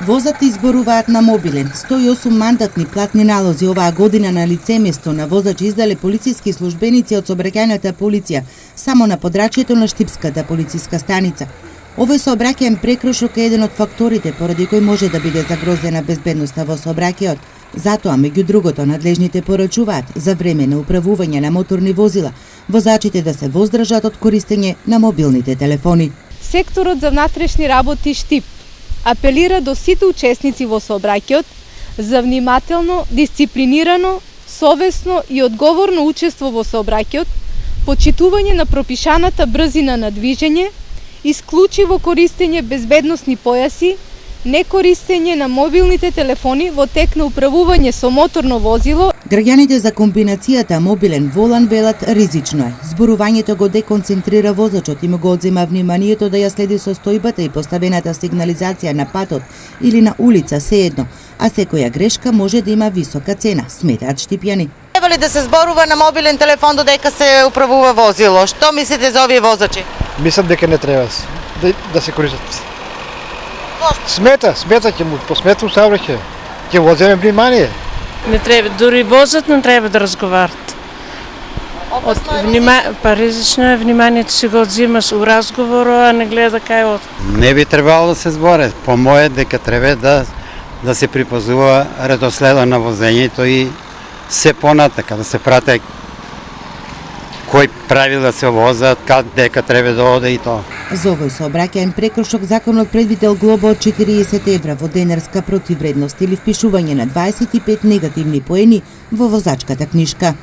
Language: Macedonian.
Возачи изборуваат на мобилен. 108 мандатни платни налози оваа година на лице место на возачи издале полициски службеници од сообраќајната полиција само на подрачјето на Штипската полициска станица. Овој сообраќајен прекршок е еден од факторите поради кој може да биде загрозена безбедноста во сообраќајот. Затоа, меѓу другото, надлежните порачуваат за време на управување на моторни возила, возачите да се воздржат од користење на мобилните телефони. Секторот за внатрешни работи Штип апелира до сите учесници во сообраќајот за внимателно, дисциплинирано, совесно и одговорно учество во сообраќајот, почитување на пропишаната брзина на движење, исклучиво користење безбедносни појаси, некористење на мобилните телефони во тек на управување со моторно возило. Граѓаните за комбинацијата мобилен волан велат ризично е. Зборувањето го деконцентрира возачот и му го одзема вниманието да ја следи состојбата и поставената сигнализација на патот или на улица сеедно, а секоја грешка може да има висока цена, сметаат штипјани. Треба ли да се зборува на мобилен телефон додека се управува возило? Што мислите за овие возачи? Мислам дека не треба да се користат. Смета ќе му посметам саобраќај. Ќе го одземе внимание. Не треба, дури возат не треба да разговарат. Ризично е, вниманието си го одзимаш у разговор, а не гледа кај од. Не би требало да се зборе. По моје дека треба да се припазува редоследот на возењето и се понатака да се прате кој правила се возат, дека треба да оде и тоа. За овој сообраќаен прекршок законот предвидел глоба од 40 евра во денарска противвредност или впишување на 25 негативни поени во возачката книшка.